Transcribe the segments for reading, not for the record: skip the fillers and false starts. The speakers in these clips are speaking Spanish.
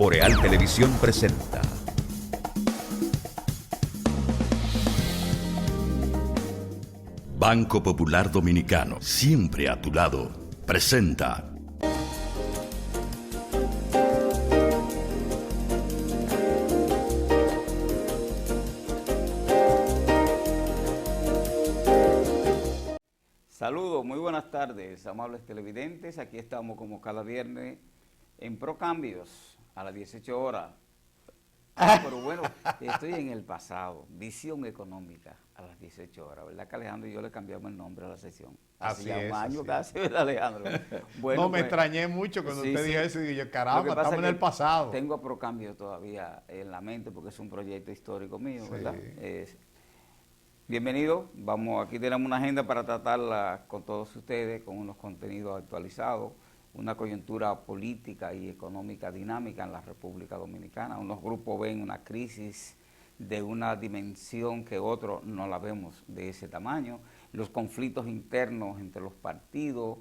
Boreal Televisión presenta Banco Popular Dominicano, siempre a tu lado, presenta Saludos, muy buenas tardes, amables televidentes. Aquí estamos como cada viernes en Procambios a las 18 horas. Pero bueno, estoy en el pasado, Visión Económica a las 18 horas, ¿verdad que Alejandro y yo le cambiamos el nombre a la sesión? Hace ya un año casi, ¿verdad, Alejandro? Bueno, no, me extrañé mucho cuando usted dijo eso y yo, caramba, estamos en el pasado. Tengo a Procambios todavía en la mente porque es un proyecto histórico mío, ¿verdad? Bienvenido, aquí tenemos una agenda para tratarla con todos ustedes, con unos contenidos actualizados, una coyuntura política y económica dinámica en la República Dominicana. Unos grupos ven una crisis de una dimensión que otros no la vemos de ese tamaño, los conflictos internos entre los partidos,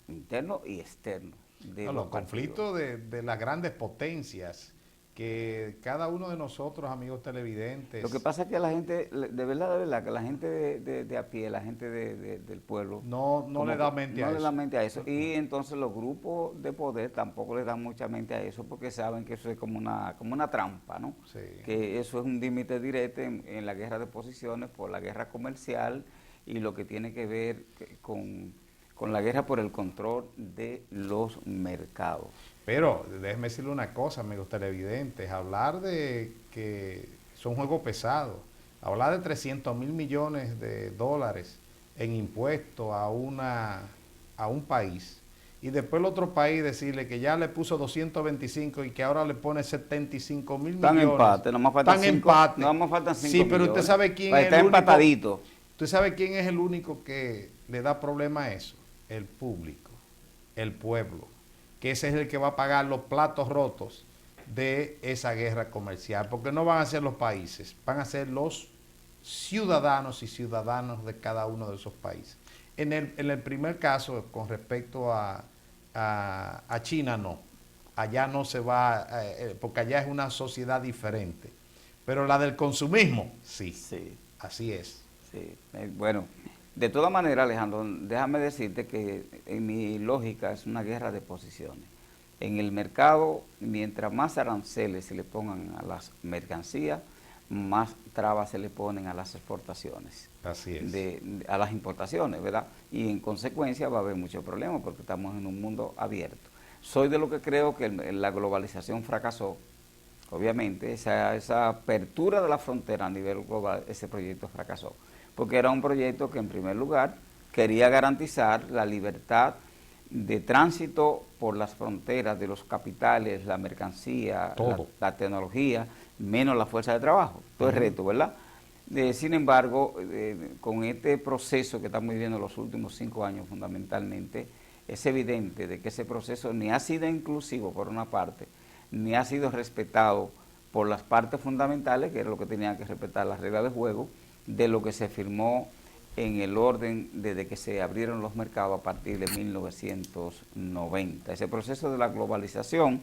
internos y externos. Los conflictos de las grandes potencias, que cada uno de nosotros, amigos televidentes... Lo que pasa es que la gente, de verdad, que la gente de a pie, la gente del pueblo... No le da mente a eso. No le da mente a eso. Y entonces los grupos de poder tampoco le dan mucha mente a eso porque saben que eso es como una trampa, ¿no? Sí. Que eso es un límite directo en la guerra de posiciones por la guerra comercial y lo que tiene que ver con la guerra por el control de los mercados. Pero déjeme decirle una cosa, amigos televidentes, hablar de que son juegos pesados, hablar de 300 mil millones de dólares en impuestos a un país y después el otro país decirle que ya le puso 225 y que ahora le pone 75 mil millones. Están empate, nomás faltan 5. Nomás faltan 5 Sí, pero usted sabe quién es el único. Empatadito. ¿Usted sabe quién es el único que le da problema a eso? El público, el pueblo, que ese es el que va a pagar los platos rotos de esa guerra comercial, porque no van a ser los países, van a ser los ciudadanos y ciudadanos de cada uno de esos países. En el primer caso, con respecto a China, no. Allá no se va, porque allá es una sociedad diferente. Pero la del consumismo, sí. Así es. Sí, bueno. De todas maneras, Alejandro, déjame decirte que en mi lógica es una guerra de posiciones. En el mercado, mientras más aranceles se le pongan a las mercancías, más trabas se le ponen a las exportaciones. Así es. A las importaciones, ¿verdad? Y en consecuencia va a haber muchos problemas porque estamos en un mundo abierto. Soy de lo que creo que la globalización fracasó. Obviamente, esa apertura de la frontera a nivel global, ese proyecto fracasó. Porque era un proyecto que en primer lugar quería garantizar la libertad de tránsito por las fronteras de los capitales, la mercancía, la tecnología, menos la fuerza de trabajo. Todo es reto, ¿verdad? Sin embargo, con este proceso que estamos viviendo los últimos 5 años fundamentalmente, es evidente de que ese proceso ni ha sido inclusivo por una parte, ni ha sido respetado por las partes fundamentales, que era lo que tenían que respetar las reglas de juego, de lo que se firmó en el orden desde que se abrieron los mercados a partir de 1990. Ese proceso de la globalización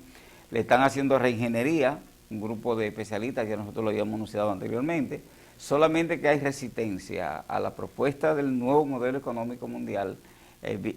le están haciendo reingeniería, un grupo de especialistas que nosotros lo habíamos anunciado anteriormente, solamente que hay resistencia a la propuesta del nuevo modelo económico mundial.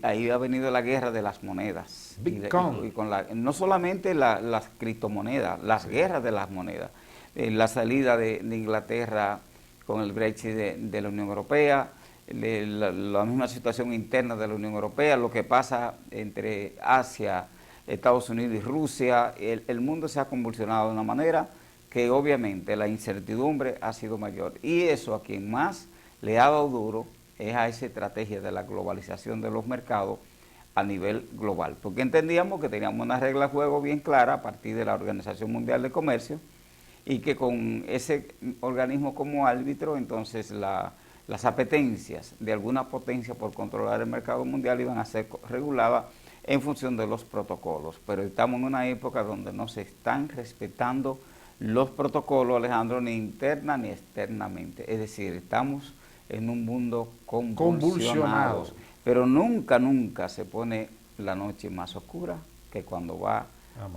Ahí ha venido la guerra de las monedas. Bitcoin. No solamente las criptomonedas, las guerras de las monedas. La salida de Inglaterra con el Brexit de la Unión Europea, la misma situación interna de la Unión Europea, lo que pasa entre Asia, Estados Unidos y Rusia, el mundo se ha convulsionado de una manera que obviamente la incertidumbre ha sido mayor. Y eso a quien más le ha dado duro es a esa estrategia de la globalización de los mercados a nivel global. Porque entendíamos que teníamos una regla de juego bien clara a partir de la Organización Mundial de Comercio, y que con ese organismo como árbitro, entonces las apetencias de alguna potencia por controlar el mercado mundial iban a ser reguladas en función de los protocolos. Pero estamos en una época donde no se están respetando los protocolos, Alejandro, ni interna ni externamente. Es decir, estamos en un mundo convulsionado. Pero nunca se pone la noche más oscura que cuando va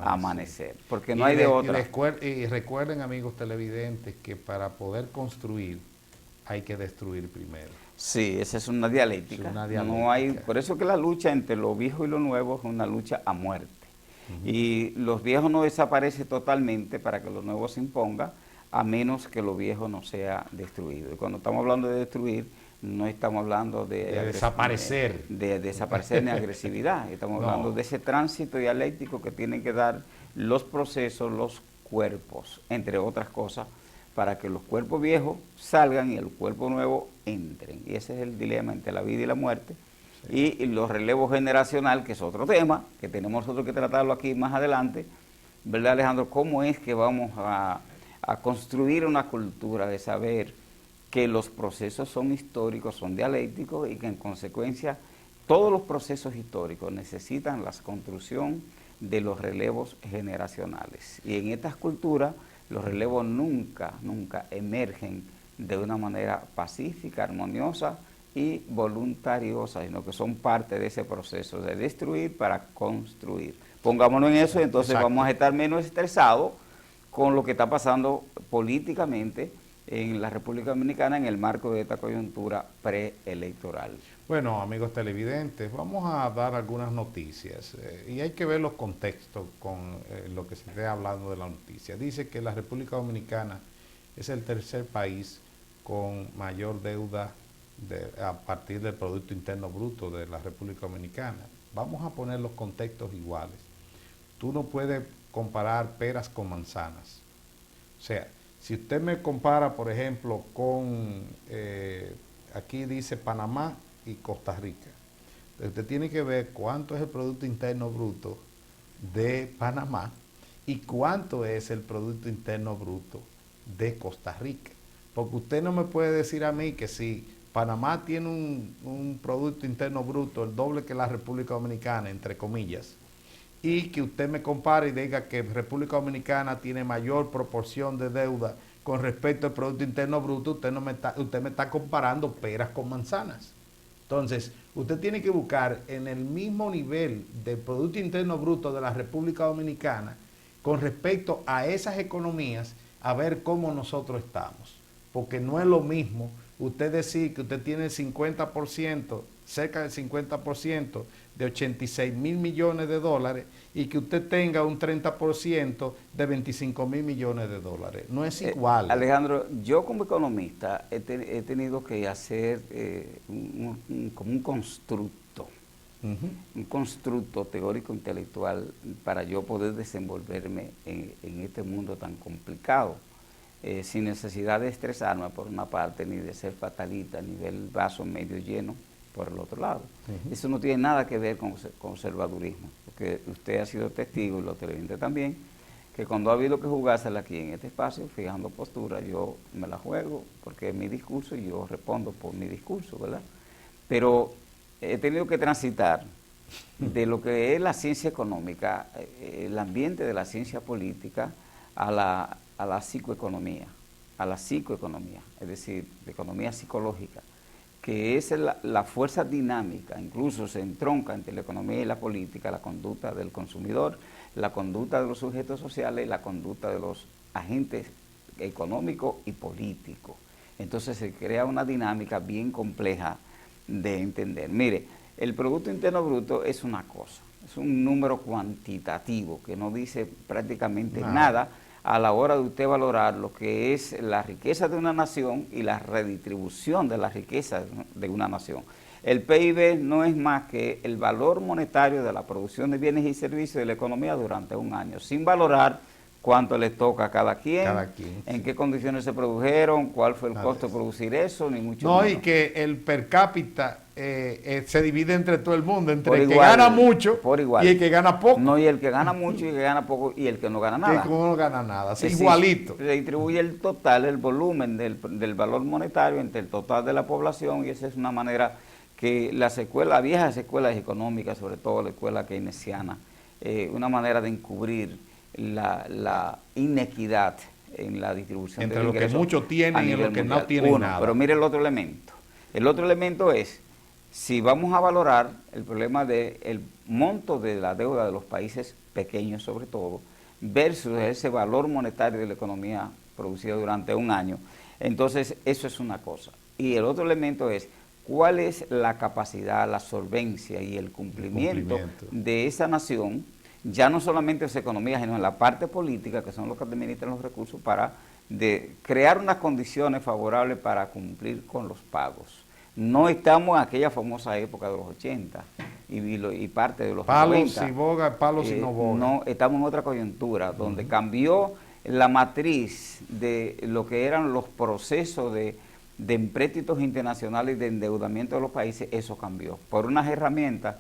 amanecer, porque no hay de otra. Y recuerden, amigos televidentes, que para poder construir hay que destruir primero. Sí, esa es una dialéctica. No hay, por eso que la lucha entre lo viejo y lo nuevo es una lucha a muerte. Y los viejos no desaparecen totalmente para que lo nuevo se imponga, a menos que lo viejo no sea destruido. Y cuando estamos hablando de destruir, no estamos hablando de desaparecer. De desaparecer ni agresividad. Estamos hablando de ese tránsito dialéctico que tienen que dar los procesos, los cuerpos, entre otras cosas, para que los cuerpos viejos salgan y el cuerpo nuevo entren. Y ese es el dilema entre la vida y la muerte. Sí. Y los relevos generacional, que es otro tema, que tenemos nosotros que tratarlo aquí más adelante, ¿verdad, Alejandro? ¿Cómo es que vamos a construir una cultura de saber que los procesos son históricos, son dialécticos y que en consecuencia todos los procesos históricos necesitan la construcción de los relevos generacionales? Y en estas culturas los relevos nunca emergen de una manera pacífica, armoniosa y voluntariosa, sino que son parte de ese proceso de destruir para construir. Pongámonos en eso y entonces Exacto. Vamos a estar menos estresados con lo que está pasando políticamente en la República Dominicana en el marco de esta coyuntura preelectoral. Bueno, amigos televidentes, vamos a dar algunas noticias y hay que ver los contextos con lo que se esté hablando de la noticia. Dice que la República Dominicana es el tercer país con mayor deuda a partir del Producto Interno Bruto de la República Dominicana. Vamos a poner los contextos iguales. Tú no puedes comparar peras con manzanas. O sea, si usted me compara, por ejemplo, con, aquí dice Panamá y Costa Rica, usted tiene que ver cuánto es el Producto Interno Bruto de Panamá y cuánto es el Producto Interno Bruto de Costa Rica. Porque usted no me puede decir a mí que si Panamá tiene un Producto Interno Bruto el doble que la República Dominicana, entre comillas, y que usted me compare y diga que República Dominicana tiene mayor proporción de deuda con respecto al Producto Interno Bruto, usted me está comparando peras con manzanas. Entonces, usted tiene que buscar en el mismo nivel del Producto Interno Bruto de la República Dominicana con respecto a esas economías, a ver cómo nosotros estamos. Porque no es lo mismo usted decir que usted tiene el 50%, cerca del 50% de 86 mil millones de dólares y que usted tenga un 30% de 25 mil millones de dólares. No es igual. Alejandro, yo como economista he tenido que hacer como un constructo, un constructo teórico intelectual para yo poder desenvolverme en este mundo tan complicado. Sin necesidad de estresarme por una parte ni de ser fatalista a nivel vaso medio lleno por el otro lado. Eso no tiene nada que ver con conservadurismo, porque usted ha sido testigo y los televidentes también, que cuando ha habido que jugársela aquí en este espacio, fijando postura, yo me la juego porque es mi discurso y yo respondo por mi discurso, ¿verdad? Pero he tenido que transitar de lo que es la ciencia económica, el ambiente de la ciencia política, a la psicoeconomía, es decir, de economía psicológica, que es la fuerza dinámica, incluso se entronca entre la economía y la política, la conducta del consumidor, la conducta de los sujetos sociales y la conducta de los agentes económicos y políticos. Entonces se crea una dinámica bien compleja de entender. Mire, el Producto Interno Bruto es una cosa, es un número cuantitativo que no dice prácticamente nada a la hora de usted valorar lo que es la riqueza de una nación y la redistribución de la riqueza de una nación. El PIB no es más que el valor monetario de la producción de bienes y servicios de la economía durante un año, sin valorar cuánto le toca a cada quien, en qué condiciones se produjeron, cuál fue el costo de producir eso, ni mucho menos. No, y que el per cápita se divide entre todo el mundo, entre el que gana mucho y el que gana poco. No, y el que gana mucho y el que gana poco y el que no gana nada. El que no gana nada, sí, igualito. Se distribuye el total, el volumen del valor monetario entre el total de la población y esa es una manera que las viejas escuelas económicas, sobre todo la escuela keynesiana, una manera de encubrir la inequidad en la distribución entre lo que muchos tienen y lo que no tienen nada. Pero mire el otro elemento. El otro elemento es si vamos a valorar el problema del monto de la deuda de los países pequeños sobre todo, versus ese valor monetario de la economía producida durante un año, entonces eso es una cosa. Y el otro elemento es cuál es la capacidad, la solvencia y el cumplimiento de esa nación, ya no solamente en su economía, sino en la parte política, que son los que administran los recursos, para crear unas condiciones favorables para cumplir con los pagos. No estamos en aquella famosa época de los 80 y parte de los 90. Palos si boga, palos si no boga. No, estamos en otra coyuntura, donde cambió la matriz de lo que eran los procesos de empréstitos internacionales y de endeudamiento de los países. Eso cambió por unas herramientas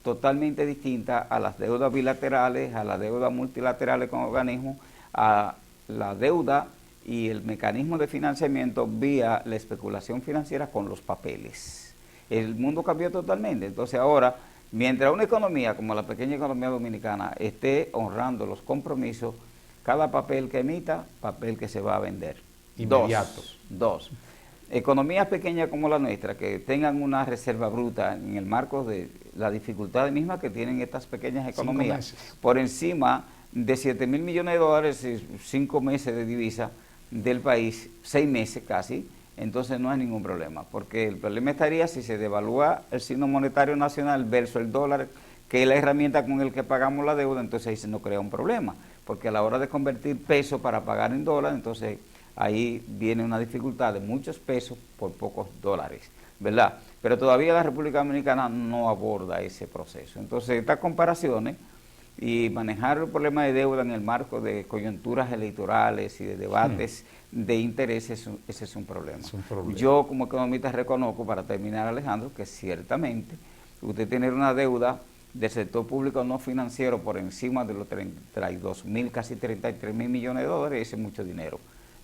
totalmente distintas a las deudas bilaterales, a las deudas multilaterales con organismos, a la deuda y el mecanismo de financiamiento vía la especulación financiera con los papeles. El mundo cambió totalmente. Entonces ahora, mientras una economía como la pequeña economía dominicana esté honrando los compromisos, cada papel que emita, papel que se va a vender. Inmediato. Dos. Economías pequeñas como la nuestra, que tengan una reserva bruta en el marco de la dificultad misma que tienen estas pequeñas economías, por encima de 7.000 millones de dólares, 5 meses de divisa del país, 6 meses casi, entonces no hay ningún problema, porque el problema estaría si se devalúa el signo monetario nacional versus el dólar, que es la herramienta con el que pagamos la deuda, entonces ahí se nos crea un problema, porque a la hora de convertir pesos para pagar en dólar, entonces ahí viene una dificultad de muchos pesos por pocos dólares, ¿verdad? Pero todavía la República Dominicana no aborda ese proceso. Entonces estas comparaciones y manejar el problema de deuda en el marco de coyunturas electorales y de debates de intereses, ese es un problema. Yo como economista reconozco, para terminar, Alejandro, que ciertamente usted tiene una deuda del sector público no financiero por encima de los 32.000, casi 33.000 millones de dólares, ese es mucho dinero,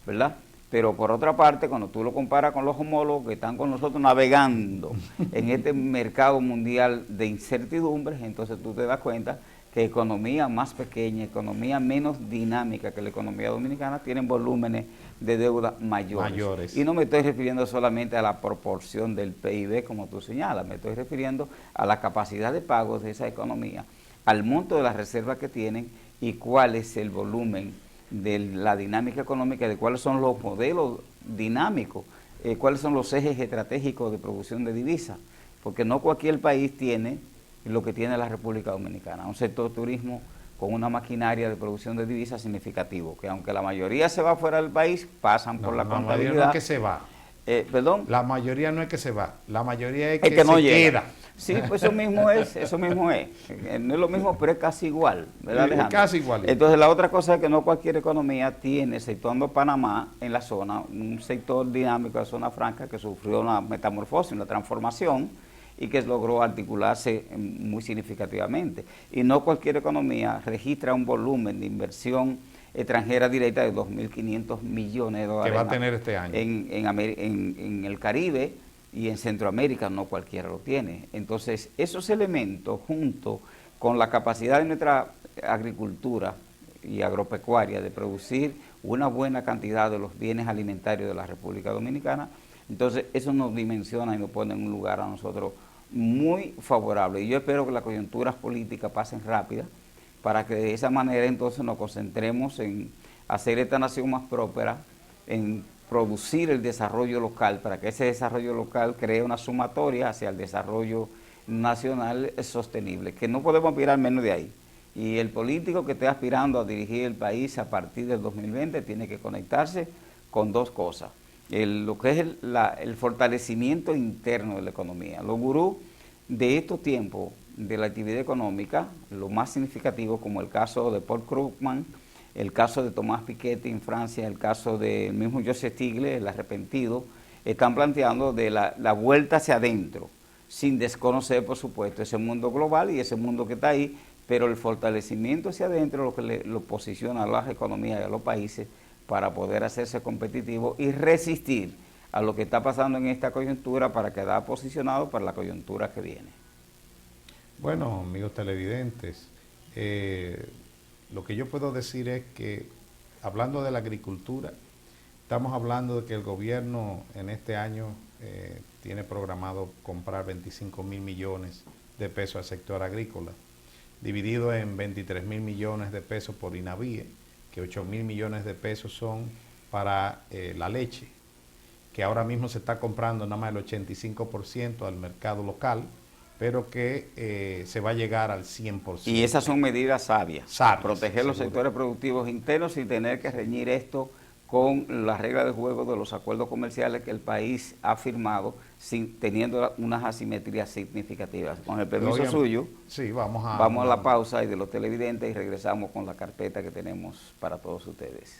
¿verdad? Pero por otra parte, cuando tú lo comparas con los homólogos que están con nosotros navegando en este mercado mundial de incertidumbres, entonces tú te das cuenta que economía más pequeña, economía menos dinámica que la economía dominicana, tienen volúmenes de deuda mayores. Y no me estoy refiriendo solamente a la proporción del PIB, como tú señalas, me estoy refiriendo a la capacidad de pago de esa economía, al monto de las reservas que tienen y cuál es el volumen de la dinámica económica, de cuáles son los modelos dinámicos, cuáles son los ejes estratégicos de producción de divisas, porque no cualquier país tiene lo que tiene la República Dominicana, un sector turismo con una maquinaria de producción de divisas significativo, que aunque la mayoría se va fuera del país, pasan por la contabilidad. La mayoría no es que se va. ¿Perdón? La mayoría no es que se va, la mayoría es que no se llega. queda. Sí, pues eso mismo es. No es lo mismo, pero es casi igual, ¿verdad, Alejandro? Es casi igual. Entonces la otra cosa es que no cualquier economía tiene, exceptuando Panamá en la zona, un sector dinámico de zona franca que sufrió una metamorfosis, una transformación, y que logró articularse muy significativamente. Y no cualquier economía registra un volumen de inversión extranjera directa de 2.500 millones de dólares. Que va a tener este año. En el Caribe y en Centroamérica no cualquiera lo tiene. Entonces, esos elementos, junto con la capacidad de nuestra agricultura y agropecuaria de producir una buena cantidad de los bienes alimentarios de la República Dominicana, entonces eso nos dimensiona y nos pone en un lugar a nosotros muy favorable. Y yo espero que las coyunturas políticas pasen rápidas para que de esa manera entonces nos concentremos en hacer esta nación más próspera, en producir el desarrollo local, para que ese desarrollo local cree una sumatoria hacia el desarrollo nacional sostenible, que no podemos aspirar menos de ahí. Y el político que esté aspirando a dirigir el país a partir del 2020 tiene que conectarse con dos cosas. Lo que es el fortalecimiento interno de la economía. Los gurús de estos tiempos de la actividad económica, lo más significativo, como el caso de Paul Krugman, el caso de Tomás Piketty en Francia, el caso del mismo Joseph Stiglitz, el arrepentido, están planteando de la vuelta hacia adentro, sin desconocer, por supuesto, ese mundo global y ese mundo que está ahí, pero el fortalecimiento hacia adentro es lo que lo posiciona a las economías y a los países para poder hacerse competitivos y resistir a lo que está pasando en esta coyuntura para quedar posicionado para la coyuntura que viene. Bueno, amigos televidentes, lo que yo puedo decir es que, hablando de la agricultura, Estamos hablando de que el gobierno en este año tiene programado comprar 25.000 millones de pesos al sector agrícola, dividido en 23.000 millones de pesos por INAVIE, que 8.000 millones de pesos son para la leche, que ahora mismo se está comprando nada más el 85% al mercado local, pero que se va a llegar al 100%. Y esas son medidas sabias. Proteger los seguro. sectores productivos internos sin tener que reñir esto con las reglas de juego de los acuerdos comerciales que el país ha firmado, teniendo unas asimetrías significativas. Con el permiso suyo, sí, vamos a la pausa y de los televidentes y regresamos con la carpeta que tenemos para todos ustedes.